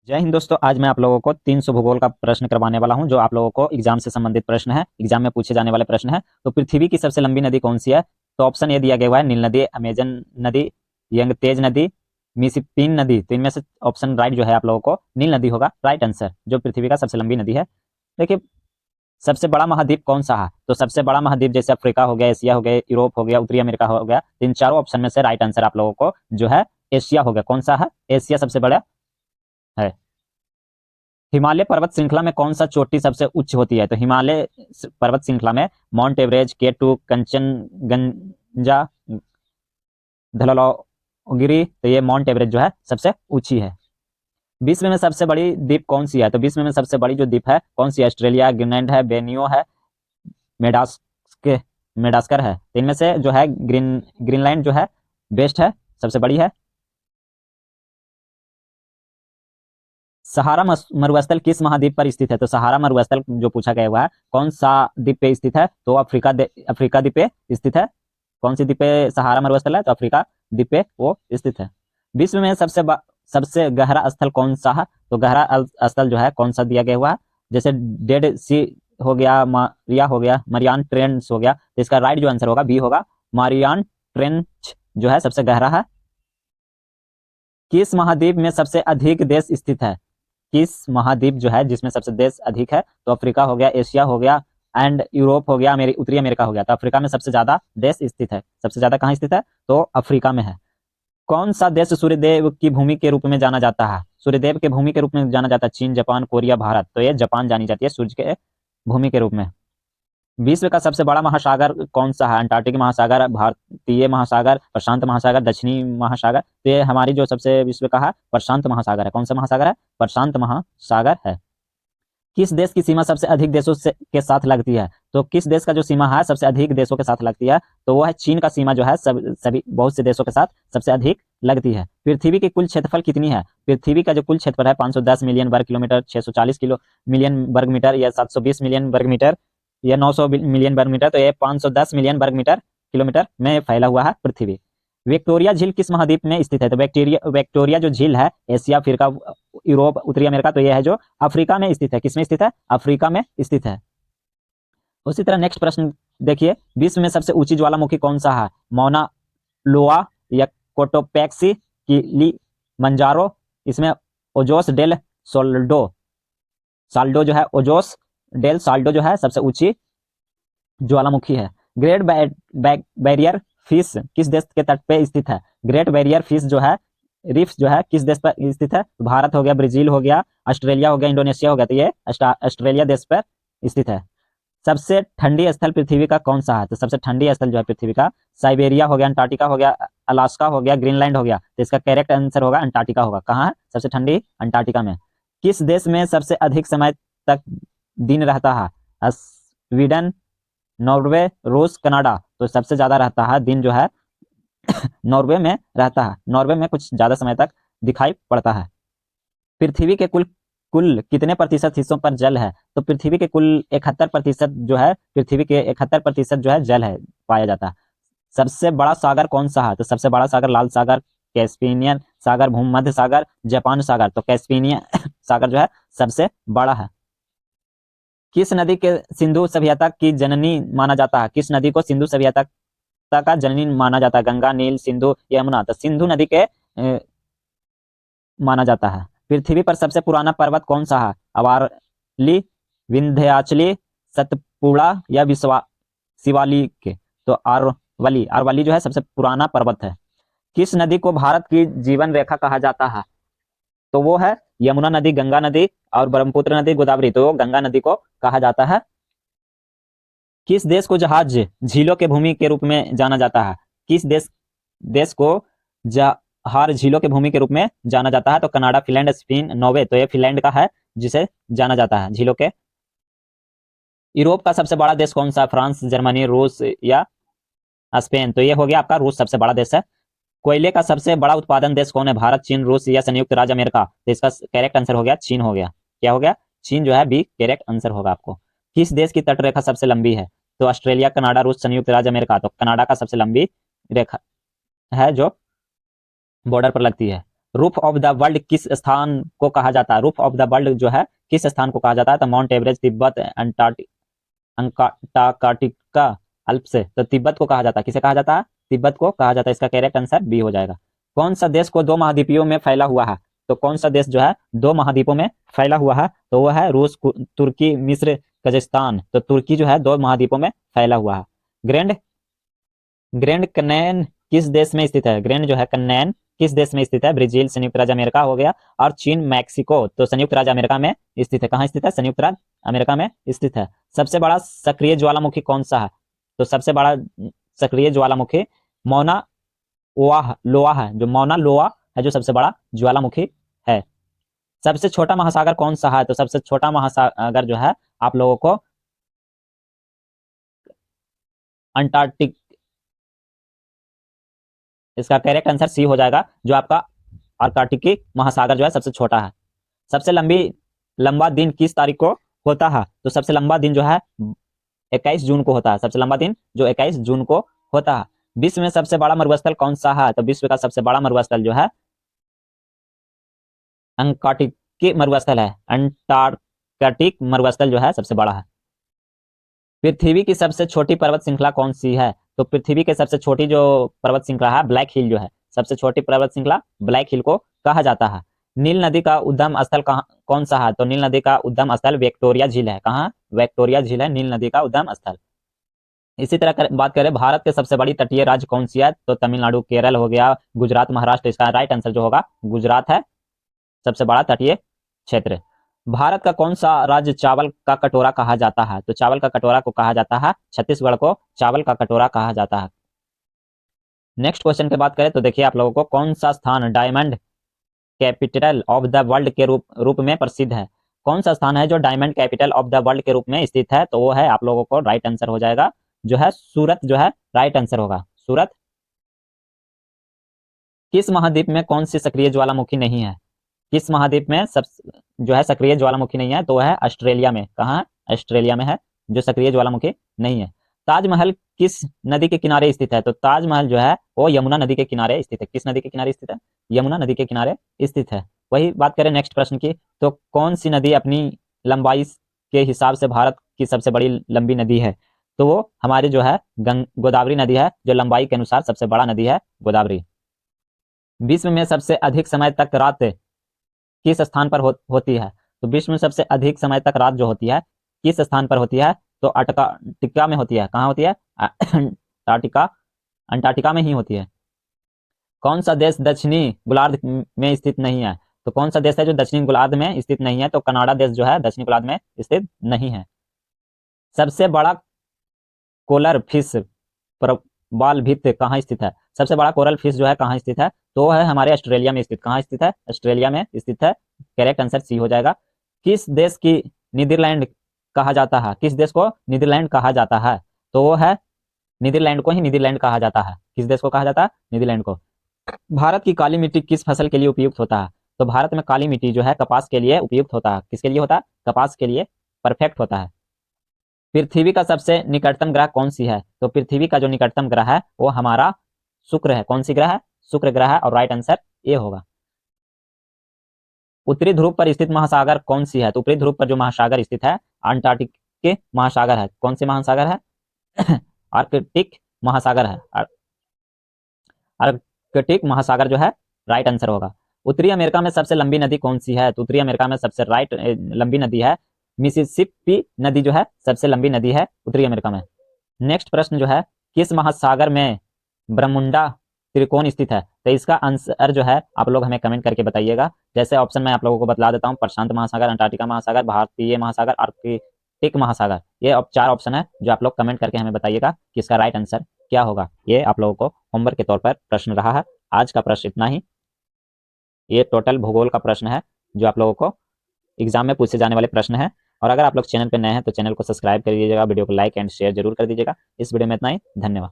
जय हिंद दोस्तों। आज मैं आप लोगों को 300 भूगोल का प्रश्न करवाने वाला हूं जो आप लोगों को एग्जाम से संबंधित प्रश्न है, एग्जाम में पूछे जाने वाले प्रश्न है। तो पृथ्वी की सबसे लंबी नदी कौन सी है? तो ऑप्शन ए दिया गया हुआ है, नील नदी, अमेजन नदी, यंगतेज नदी, मिसिसिपी नदी। तो इनमें से ऑप्शन राइट जो है आप लोगों को नील नदी होगा राइट आंसर, जो पृथ्वी का सबसे लंबी नदी है। देखिए, सबसे बड़ा महाद्वीप कौन सा है? तो सबसे बड़ा महाद्वीप जैसे अफ्रीका हो गया, एशिया हो गया, यूरोप हो गया, उत्तरी अमेरिका हो गया। तो इन चारों ऑप्शन में से राइट आंसर आप लोगों को जो है एशिया हो गया। कौन सा है? एशिया सबसे बड़ा है। हिमालय पर्वत श्रृंखला में कौन सा चोटी सबसे उच्च होती है? तो हिमालय पर्वत श्रृंखला में mount Everest, K2, Kanchenjunga, Dhaulagiri. तो ये माउंट एवरेस्ट जो है सबसे ऊंची है। विश्व में सबसे बड़ी द्वीप कौन सी है? तो विश्व में सबसे बड़ी जो द्वीप है कौन सी है? ऑस्ट्रेलिया, ग्रीनलैंड है, बेनियो है, मेडास्के मेडास्कर है। तो इनमें से जो है ग्रीनलैंड जो है बेस्ट है, सबसे बड़ी है। सहारा मरुस्थल किस महाद्वीप पर स्थित है? तो सहारा मरुस्थल जो पूछा गया हुआ है कौन सा द्वीप पे स्थित है? तो अफ्रीका द्वीप पे स्थित है। कौन सी द्वीप पे सहारा मरुस्थल है? तो अफ्रीका द्वीप पे वो स्थित है। विश्व में सबसे गहरा स्थल कौन सा है? तो गहरा स्थल जो है कौन सा दिया गया हुआ है? जैसे डेड सी हो गया, मारिया हो गया, मारियान ट्रेंच हो गया। तो इसका राइट जो आंसर होगा बी होगा, मारियान ट्रेंच जो है सबसे गहरा है। किस महाद्वीप में सबसे अधिक देश स्थित है? किस महाद्वीप जो है जिसमें सबसे देश अधिक है? तो अफ्रीका हो गया, एशिया हो गया एंड यूरोप हो गया, उत्तरी अमेरिका हो गया। तो अफ्रीका में सबसे ज्यादा देश स्थित है। सबसे ज्यादा कहाँ स्थित है? तो अफ्रीका में है। कौन सा देश सूर्यदेव की भूमि के रूप में जाना जाता है? सूर्यदेव के भूमि के रूप में जाना जाता है चीन, जापान, कोरिया, भारत। तो ये जापान जानी जाती है सूर्य के भूमि के रूप में। विश्व का सबसे बड़ा महासागर कौन सा है? अंटार्कटिक महासागर, भारतीय महासागर, प्रशांत महासागर, दक्षिणी महासागर। तो ये हमारी जो सबसे विश्व का है प्रशांत महासागर है। कौन सा महासागर है? प्रशांत महासागर है। किस देश की सीमा सबसे अधिक देशों से के साथ लगती है? तो किस देश का जो सीमा है सबसे अधिक देशों के साथ लगती है? तो वो है चीन का सीमा जो है सभी बहुत से देशों के साथ सबसे अधिक लगती है। पृथ्वी की कुल क्षेत्रफल कितनी है? पृथ्वी का जो कुल क्षेत्रफल है 510 मिलियन वर्ग किलोमीटर, 640 किलो मिलियन वर्ग मीटर, या 720 मिलियन वर्ग मीटर, या 900 मिलियन वर्ग मीटर। तो ये 510 मिलियन वर्ग मीटर किलोमीटर में फैला हुआ है पृथ्वी। विक्टोरिया झील किस महाद्वीप में स्थित है? तो विक्टोरिया जो झील है एशिया, अफ्रीका, यूरोप, उत्तरी अमेरिका। तो यह है जो अफ्रीका में स्थित है। किसमें स्थित है? अफ्रीका में स्थित है। उसी तरह नेक्स्ट प्रश्न देखिए, विश्व में सबसे ऊंची ज्वालामुखी कौन सा है? मौना लोआ, या कोटोपैक्सी, किलिमंजारो। इसमें ओजोस डेल सोल्डो साल्डो जो है, ओजोस डेल साल्डो जो है सबसे ऊंची ज्वालामुखी है। ग्रेट बैरियर फिश किस देश के तट पे स्थित है? ग्रेट बैरियर फिश जो है, रिफ जो है किस देश पर स्थित है? भारत हो गया, ब्राजील हो गया, ऑस्ट्रेलिया हो गया, इंडोनेशिया हो गया। तो ये ऑस्ट्रेलिया देश पर स्थित है। सबसे ठंडी स्थल पृथ्वी का कौन सा है? तो सबसे ठंडी स्थल जो है पृथ्वी का साइबेरिया हो गया, अंटार्कटिका हो गया, अलास्का हो गया, ग्रीनलैंड हो गया। तो इसका करेक्ट आंसर होगा अंटार्कटिका होगा। कहाँ है सबसे ठंडी? अंटार्कटिका में। किस देश में सबसे अधिक समय तक दिन रहता है? स्वीडन, नॉर्वे, रूस, कनाडा। तो सबसे ज्यादा रहता है दिन जो है नॉर्वे में रहता है। नॉर्वे में कुछ ज्यादा समय तक दिखाई पड़ता है। पृथ्वी के कुल कुल कितने प्रतिशत हिस्सों पर जल है? तो पृथ्वी के कुल 71% जो है, पृथ्वी के 71% जो है जल है, पाया जाता है। सबसे बड़ा सागर कौन सा है? तो सबसे बड़ा सागर लाल सागर, कैस्पियन सागर, भूमध्य सागर, जापान सागर। तो कैस्पियन सागर जो है सबसे बड़ा है। किस नदी के सिंधु सभ्यता की जननी माना जाता है? किस नदी को सिंधु सभ्यता का जननी माना जाता है? गंगा, नील, सिंधु, यमुना। तो सिंधु नदी के माना जाता है। पृथ्वी पर सबसे पुराना पर्वत कौन सा है? अरावली, विंध्याचली, सतपुड़ा, या शिवालिक। तो अरावली जो है सबसे पुराना पर्वत है। किस नदी को भारत की जीवन रेखा कहा जाता है? तो वो है यमुना नदी, गंगा नदी, और ब्रह्मपुत्र नदी, गोदावरी। तो गंगा नदी को कहा जाता है। किस देश को जहाज झीलों के भूमि के रूप में जाना जाता है? किस देश को जहार झीलों के भूमि के रूप में जाना जाता है? तो कनाडा, फिनलैंड, स्पेन, नॉर्वे। तो ये फिनलैंड का है जिसे जाना जाता है झीलों के। यूरोप का सबसे बड़ा देश कौन सा? फ्रांस, जर्मनी, रूस, या स्पेन। तो ये हो गया आपका रूस सबसे बड़ा देश है। कोयले का सबसे बड़ा उत्पादन देश कौन है? भारत, चीन, रूस, या संयुक्त राज्य अमेरिका। तो इसका करेक्ट आंसर हो गया चीन हो गया। क्या हो गया? चीन जो है बी करेक्ट आंसर होगा आपको। किस देश की तटरेखा सबसे लंबी है? तो ऑस्ट्रेलिया, कनाडा, रूस, संयुक्त राज्य अमेरिका। तो कनाडा का सबसे लंबी रेखा है जो बॉर्डर पर लगती है। रूफ ऑफ द वर्ल्ड किस स्थान को कहा जाता है? रूफ ऑफ द वर्ल्ड जो है किस स्थान को कहा जाता है? तो mount Everest, Tibet, Antarctica, Alps से। तो तिब्बत को कहा जाता है। किसे कहा जाता है? तिब्बत को कहा जाता है। इसका करेक्ट आंसर बी हो जाएगा। कौन सा देश को 2 महाद्वीपों में फैला हुआ है? तो कौन सा देश जो है 2 महाद्वीपों में फैला हुआ है? तो वो है रूस, तुर्की, मिस्र, कजाकिस्तान। तो तुर्की जो है 2 महाद्वीपों में फैला हुआ है। ग्रैंड ग्रैंड कनैन किस देश में स्थित है? ग्रैंड जो है कनैन किस देश में स्थित है? ब्राजील, संयुक्त राज्य अमेरिका हो गया, और चीन, मैक्सिको। तो संयुक्त राज्य अमेरिका में स्थित है। कहाँ स्थित है? संयुक्त राज्य अमेरिका में स्थित है। सबसे बड़ा सक्रिय ज्वालामुखी कौन सा है? तो सबसे बड़ा सक्रिय ज्वालामुखी मौना लोआ है। जो मौना लोआ है जो सबसे बड़ा ज्वालामुखी है। सबसे छोटा महासागर कौन सा है? तो सबसे छोटा महासागर जो है आप लोगों को अंटार्कटिक, इसका करेक्ट आंसर सी हो जाएगा, जो आपका अंटार्कटिक महासागर जो है सबसे छोटा है। सबसे लंबा दिन किस तारीख को होता है? तो सबसे लंबा दिन जो है 21 जून को होता है। सबसे लंबा दिन जो 21 जून को होता है। विश्व में सबसे बड़ा मरुस्थल कौन सा है? तो विश्व का सबसे बड़ा मरुस्थल जो है अंटार्कटिक मरुस्थल है। अंटार्कटिक मरुस्थल जो है सबसे बड़ा है। पृथ्वी की सबसे छोटी पर्वत श्रृंखला कौन सी है? तो पृथ्वी के सबसे छोटी जो पर्वत श्रृंखला है ब्लैक हिल जो है, सबसे छोटी पर्वत श्रृंखला ब्लैक हिल को कहा जाता है। नील नदी का उद्गम स्थल कौन सा है? तो नील नदी का उद्गम स्थल विक्टोरिया झील है। कहाँ? विक्टोरिया झील है नील नदी का उद्गम स्थल। इसी तरह बात करें भारत के सबसे बड़ी तटीय राज्य कौन सी है? तो तमिलनाडु, केरल हो गया, गुजरात, महाराष्ट्र। इसका राइट आंसर जो होगा गुजरात है, सबसे बड़ा तटीय क्षेत्र। भारत का कौन सा राज्य चावल का कटोरा कहा जाता है? तो चावल का कटोरा को कहा जाता है छत्तीसगढ़ को चावल का कटोरा कहा जाता है। नेक्स्ट क्वेश्चन की बात करें तो देखिए आप लोगों को कौन सा स्थान diamond capital of the world के रूप में प्रसिद्ध है? कौन सा स्थान है जो diamond capital of the world के रूप में स्थित है? तो वो है आप लोगों को राइट आंसर हो जाएगा जो है सूरत, जो है राइट आंसर होगा सूरत। किस महाद्वीप में कौन सी सक्रिय ज्वालामुखी नहीं है? किस महाद्वीप में सब जो है सक्रिय ज्वालामुखी नहीं है? तो है ऑस्ट्रेलिया में। कहाँ? ऑस्ट्रेलिया में है जो सक्रिय ज्वालामुखी नहीं है। ताजमहल किस नदी के किनारे स्थित है? तो ताजमहल जो है वो यमुना नदी के किनारे स्थित है। किस नदी के किनारे स्थित है? यमुना नदी के किनारे स्थित है। वही बात करें नेक्स्ट प्रश्न की, तो कौन सी नदी अपनी लंबाई के हिसाब से भारत की सबसे बड़ी लंबी नदी है? तो वो हमारी जो है गोदावरी नदी है, जो लंबाई के अनुसार सबसे बड़ा नदी है गोदावरी। विश्व में सबसे अधिक समय तक रात किस स्थान पर होती है? तो विश्व में सबसे अधिक समय तक रात जो होती है किस स्थान पर होती है? तो अंटार्कटिका में होती है। कहाँ होती है? अंटार्कटिका, अंटार्कटिका में ही होती है। कौन सा देश दक्षिणी गोलार्ध में स्थित नहीं है? तो कौन सा देश है जो दक्षिणी गोलार्ध में स्थित नहीं है? तो कनाडा देश जो है दक्षिणी गोलार्ध में स्थित नहीं है। सबसे बड़ा कोलर फिश बाल भित्त कहाँ स्थित है? सबसे बड़ा कोरल फिश जो है कहाँ स्थित है? तो वो है हमारे ऑस्ट्रेलिया में स्थित। कहाँ स्थित है? ऑस्ट्रेलिया में स्थित है। करेक्ट आंसर सी हो जाएगा। किस देश की नीदरलैंड कहा जाता है? किस देश को नीदरलैंड कहा जाता है? तो वो है नीदरलैंड को ही नीदरलैंड कहा जाता है। किस देश को कहा जाता है? नीदरलैंड को। भारत की काली मिट्टी किस फसल के लिए उपयुक्त होता है? तो भारत में काली मिट्टी जो है कपास के लिए उपयुक्त होता है। किसके लिए होता है? कपास के लिए परफेक्ट होता है। पृथ्वी का सबसे निकटतम ग्रह कौन सी है? तो पृथ्वी का जो निकटतम ग्रह है वो हमारा शुक्र है। कौन सी ग्रह है? शुक्र ग्रह है, और राइट आंसर ए होगा। उत्तरी ध्रुव पर स्थित महासागर कौन सी है? तो उत्तरी ध्रुव पर जो महासागर स्थित है अंटार्कटिक के महासागर है। कौन से महासागर है? आर्कटिक महासागर है। आर्कटिक महासागर जो है राइट आंसर होगा। उत्तरी अमेरिका में सबसे लंबी नदी कौन सी है? तो उत्तरी अमेरिका में सबसे लंबी नदी है मिसिसिपी नदी, जो है सबसे लंबी नदी है उत्तरी अमेरिका में। नेक्स्ट प्रश्न जो है, किस महासागर में ब्रह्मुंडा त्रिकोण स्थित है? तो इसका आंसर जो है आप लोग हमें कमेंट करके बताइएगा। जैसे ऑप्शन मैं आप लोगों को बतला देता हूँ, प्रशांत महासागर, अंटार्कटिका महासागर, भारतीय महासागर, आर्कटिक महासागर। ये 4 ऑप्शन है जो आप लोग कमेंट करके हमें बताइएगा कि इसका राइट आंसर क्या होगा। ये आप लोगों को होमवर्क के तौर पर प्रश्न रहा है। आज का प्रश्न इतना ही। ये टोटल भूगोल का प्रश्न है जो आप लोगों को एग्जाम में पूछे जाने वाले प्रश्न है। और अगर आप लोग चैनल पर नए हैं तो चैनल को सब्सक्राइब कर दीजिएगा, वीडियो को लाइक एंड शेयर जरूर कर दीजिएगा। इस वीडियो में इतना ही, धन्यवाद।